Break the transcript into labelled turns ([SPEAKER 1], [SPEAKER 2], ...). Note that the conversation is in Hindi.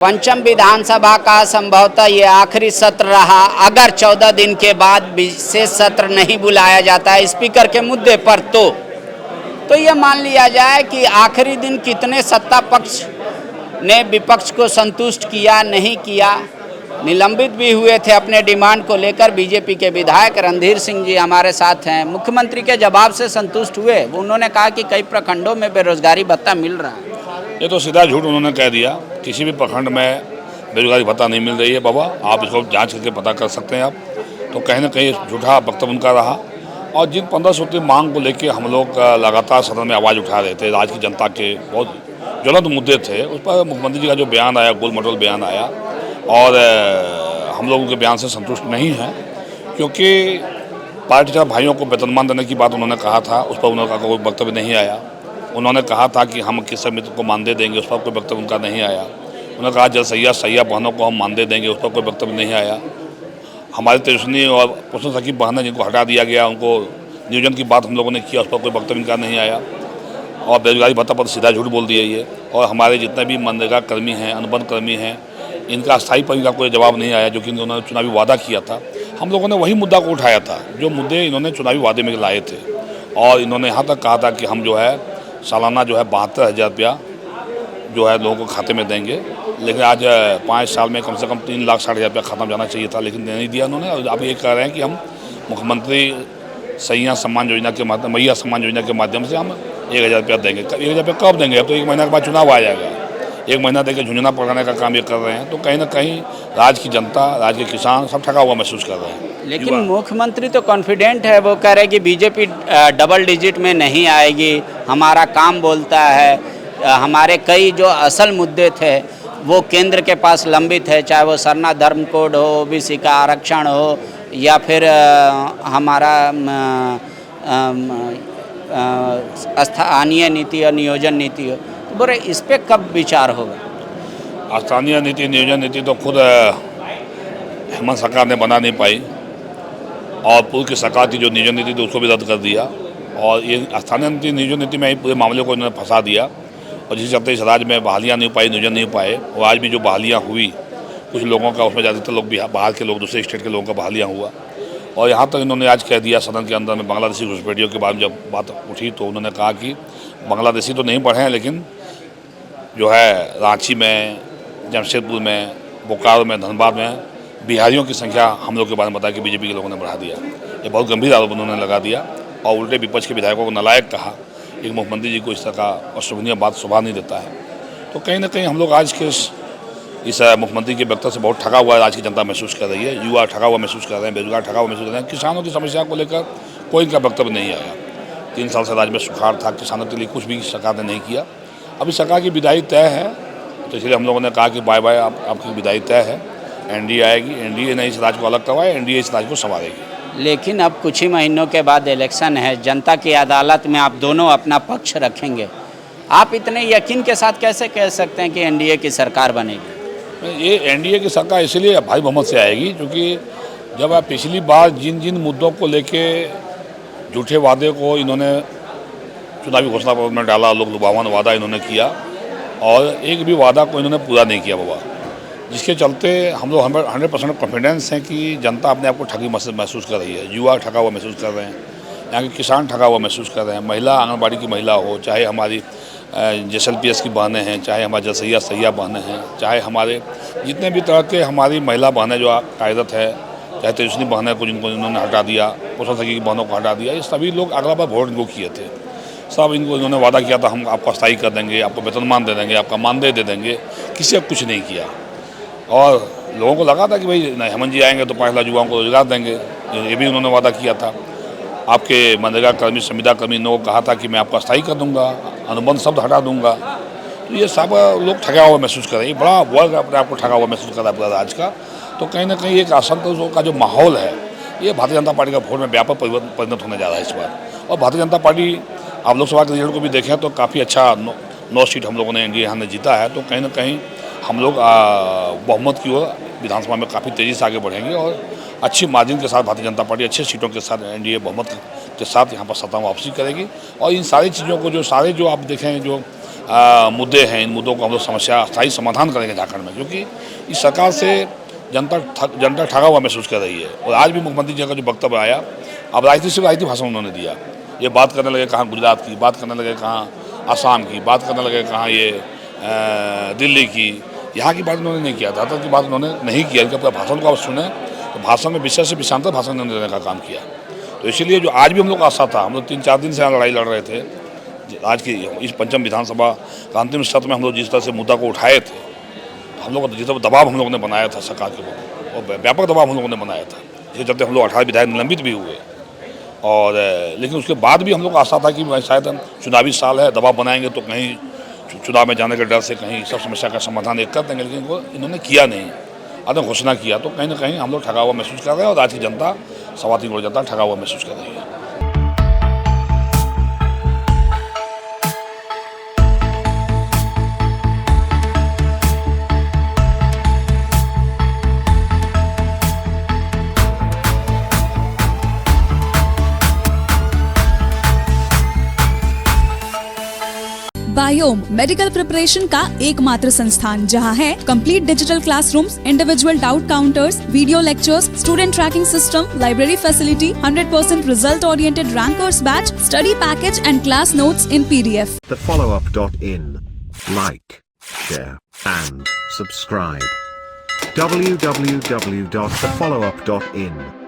[SPEAKER 1] पंचम विधानसभा का संभवतः ये आखिरी सत्र रहा। अगर 14 दिन के बाद विशेष सत्र नहीं बुलाया जाता है स्पीकर के मुद्दे पर तो ये मान लिया जाए कि आखिरी दिन कितने सत्ता पक्ष ने विपक्ष को संतुष्ट किया नहीं किया। निलंबित भी हुए थे अपने डिमांड को लेकर। बीजेपी के विधायक रणधीर सिंह जी हमारे साथ हैं। मुख्यमंत्री के जवाब से संतुष्ट हुए? उन्होंने कहा कि कई प्रखंडों में बेरोजगारी भत्ता मिल रहा है।
[SPEAKER 2] ये तो सीधा झूठ उन्होंने कह दिया। किसी भी प्रखंड में बेरोजगारी भत्ता नहीं मिल रही है बाबा, आप इसको जांच करके पता कर सकते हैं आप। तो कहीं ना कहीं झूठा वक्तव्य उनका रहा। और जिन 15 सूत्री मांग को लेकर हम लोग लगातार सदन में आवाज़ उठा रहे थे, राज्य की जनता के बहुत ज्वलंत मुद्दे थे, उस पर मुख्यमंत्री जी का जो बयान आया, गोल मटोल बयान आया, और हम लोग उनके बयान से संतुष्ट नहीं हैं। क्योंकि पार्टी भाइयों को वेतनमान देने की बात उन्होंने कहा था, उस पर उनका कोई वक्तव्य नहीं आया। उन्होंने कहा था कि हम किसान मित्र को मानदेय देंगे, उस पर कोई वक्तव्य उनका नहीं आया। उन्होंने कहा जल सैया बहनों को हम मानदेय देंगे, उस पर कोई वक्तव्य नहीं आया। हमारे तेजस्विनी और पोषण सखी बहनें जिनको हटा दिया गया, उनको नियोजन की बात हम लोगों ने किया, उस पर कोई वक्तव्य इनका नहीं आया। और बेरोजगारी भत्ता पर सीधा झूठ बोल दिया ये। और हमारे जितने भी मनरेगा कर्मी हैं, अनुबंध कर्मी हैं, इनका अस्थायी पर इनका कोई जवाब नहीं आया, जो कि इन्होंने चुनावी वादा किया था। हम लोगों ने वही मुद्दा को उठाया था जो मुद्दे इन्होंने चुनावी वादे में लाए थे। और इन्होंने यहाँ तक कहा था कि हम जो है सालाना जो है 72,000 रुपया जो है लोगों को खाते में देंगे। लेकिन आज 5 साल में कम से कम 3,60,000 रुपया खाता में जाना चाहिए था, लेकिन नहीं दिया उन्होंने। और अब ये कह रहे हैं कि हम मुख्यमंत्री सैया सम्मान योजना के माध्यम मैया सम्मान योजना के माध्यम से हम 1,000 रुपया देंगे। 1,000 रुपया कब देंगे? अब तो 1 महीना के बाद चुनाव आ जाएगा। 1 महीना देकर झुंझुना पकड़ने का काम ये कर रहे हैं। तो कहीं ना कहीं राज्य की जनता, राज्य के किसान सब ठगा हुआ महसूस कर रहे हैं।
[SPEAKER 1] लेकिन मुख्यमंत्री तो कॉन्फिडेंट है, वो कह रहे हैं कि बीजेपी डबल डिजिट में नहीं आएगी, हमारा काम बोलता है। हमारे कई जो असल मुद्दे थे वो केंद्र के पास लंबित है, चाहे वो सरना धर्म कोड हो, ओबीसी का आरक्षण हो, या फिर हमारा स्थानीय नीति और नियोजन नीति हो। तो बोले इस पर कब विचार होगा?
[SPEAKER 2] स्थानीय नीति नियोजन नीति तो खुद हेमंत सरकार ने बना नहीं पाई, और पूर्व की सरकार की जो नियोजन नीति थी उसको भी रद्द कर दिया। और ये स्थानीय नीति नियोजन नीति में ही पूरे मामले को इन्होंने फंसा दिया। और जिस चलते इस राज्य में बहालियाँ नहीं हो पाई, नियोजन नहीं हो पाए। और आज भी जो बहालियाँ हुई, कुछ लोगों का, उसमें ज़्यादातर लोग बाहर के लोग, दूसरे स्टेट के लोगों का बहालियाँ हुआ। और यहाँ तक इन्होंने आज कह दिया सदन के अंदर में, बांग्लादेशी घुसपैठियों के बारे में जब बात उठी तो उन्होंने कहा कि बांग्लादेशी तो नहीं बढ़े हैं, लेकिन जो है रांची में, जमशेदपुर में, बोकारो में, धनबाद में बिहारियों की संख्या हम लोग के बारे में बताया कि बीजेपी के लोगों ने बढ़ा दिया। ये बहुत गंभीर आरोप उन्होंने लगा दिया। और उल्टे विपक्ष के विधायकों को नालायक कहा। एक मुख्यमंत्री जी को इस तरह का अशोभनीय बात शोभा नहीं देता है। तो कहीं ना कहीं हम लोग आज के इस मुख्यमंत्री के वक्तव्य से बहुत ठगा हुआ आज की जनता महसूस कर रही है। युवा ठगा हुआ महसूस कर रहे हैं, बेरोजगार ठगा हुआ महसूस कर रहे हैं। किसानों की समस्या को लेकर कोई इनका वक्तव्य नहीं आया। 3 साल से राज्य में सुखाड़ था, किसानों के लिए कुछ भी सरकार ने नहीं किया। अभी सरकार की विदाई तय है, तो इसलिए हम लोगों ने कहा कि बाय बाय, आपकी विदाई तय है। एनडीए आएगी, एनडीए ने इस राज्य को अलग करवाया, एनडीए इस राज्य को संभालेगी।
[SPEAKER 1] लेकिन अब कुछ ही महीनों के बाद इलेक्शन है, जनता की अदालत में आप दोनों अपना पक्ष रखेंगे। आप इतने यकीन के साथ कैसे कह सकते हैं कि एनडीए की सरकार बनेगी?
[SPEAKER 2] ये एनडीए की सरकार इसलिए भारी बहुमत से आएगी क्योंकि जब आप पिछली बार जिन मुद्दों को लेके झूठे वादे को इन्होंने चुनावी घोषणा पत्र में डाला, लोग लुभावन वादा इन्होंने किया, और एक भी वादा को इन्होंने पूरा नहीं किया बाबा, जिसके चलते हम लोग 100% कॉन्फिडेंस हैं कि जनता अपने आप को ठगी महसूस कर रही है। युवा ठगा हुआ महसूस कर रहे हैं, यहाँ के किसान ठगा हुआ महसूस कर रहे हैं। महिला, आंगनबाड़ी की महिला हो, चाहे हमारी JSLPS की बहनें हैं, चाहे हमारे सैया बहनें हैं, चाहे हमारे जितने भी तरह के हमारी महिला बहनें जो कार्यरत है, चाहे तेजस्विनी बहनें को जिनको इन्होंने हटा दिया, पोषण सखी की बहनों को हटा दिया, ये सभी लोग अगला बार वोट इनको किए थे। सब इनको इन्होंने वादा किया था हम आपको अस्थायी कर देंगे, आपको वेतनमान दे देंगे, आपका मानदेय दे देंगे। किसी अब कुछ नहीं किया। और लोगों को लगा था कि भाई हेमंत जी आएंगे तो 5 लाख युवाओं को रोजगार देंगे, ये भी उन्होंने वादा किया था। आपके मनरेगा कर्मी, संविदा कर्मी ने कहा था कि मैं आपको अस्थायी कर दूंगा, अनुबंध शब्द हटा दूंगा। तो ये सब लोग ठगा हुआ महसूस कर रहे हैं। बड़ा वर्ग अपने आपको ठगा हुआ महसूस कर रहा है पूरा राज्य का। तो कहीं ना कहीं एक असंतोष का जो माहौल है, ये भारतीय जनता पार्टी का वोट में व्यापक परिणत होने जा रहा है इस बार। और भारतीय जनता पार्टी, आप लोकसभा के रिजल्ट को भी देखें तो काफ़ी अच्छा 9 सीट हम लोगों ने एनडीए यहाँ ने जीता है। तो कहीं ना कहीं हम लोग बहुमत की ओर विधानसभा में काफ़ी तेज़ी से आगे बढ़ेंगे, और अच्छी मार्जिन के साथ भारतीय जनता पार्टी अच्छे सीटों के साथ एनडीए बहुमत के साथ यहाँ पर सत्ता वापसी करेगी। और इन सारी चीज़ों को जो आप देखें, जो मुद्दे हैं, इन मुद्दों को हम लोग समस्या स्थायी समाधान करेंगे झारखंड में, क्योंकि इस सरकार से जनता ठगा हुआ महसूस कर रही है। और आज भी मुख्यमंत्री जी का जो वक्तव्य आया, अब राजनीति भाषण उन्होंने दिया, ये बात करने लगे कहाँ गुजरात की, बात करने लगे कहाँ आसाम की, बात करने लगे कहाँ ये दिल्ली की, यहाँ की बात उन्होंने नहीं किया, ज़्यादातर की बात उन्होंने नहीं किया। जब भाषण को आप सुने तो भाषण में विषय से विषयांतर भाषण देने का काम किया। तो इसीलिए जो आज भी हम लोग का आशा था, हम लोग 3-4 दिन से यहाँ लड़ाई लड़ रहे थे, आज की इस पंचम विधानसभा का अंतिम सत्र में हम लोग जिस तरह से मुद्दा को उठाए थे, हम लोग जिस तरह दबाव हम लोगों ने बनाया था सरकार के ऊपर, और व्यापक दबाव हम लोगों ने बनाया था, जिसके चलते हम लोग 18 विधायक निलंबित भी हुए। और लेकिन उसके बाद भी हम लोग को आशा था कि शायद हम चुनावी साल है, दबाव बनाएंगे तो कहीं चुनाव में जाने के डर से कहीं सब समस्या का समाधान एक कर देंगे, लेकिन वो इन्होंने किया नहीं। अगर घोषणा किया तो कहीं ना कहीं हम लोग ठगा हुआ महसूस कर रहे हैं, और आज की जनता 3.25 करोड़ जनता ठगा हुआ महसूस कर रही है।
[SPEAKER 3] बायोम मेडिकल प्रिपरेशन का एकमात्र संस्थान, जहां है complete digital classrooms, individual doubt counters, video lectures, student tracking system, library facility, 100% result oriented rankers batch, study package and class notes in PDF.
[SPEAKER 4] TheFollowUp.in. Like, share, and subscribe. www.thefollowup.in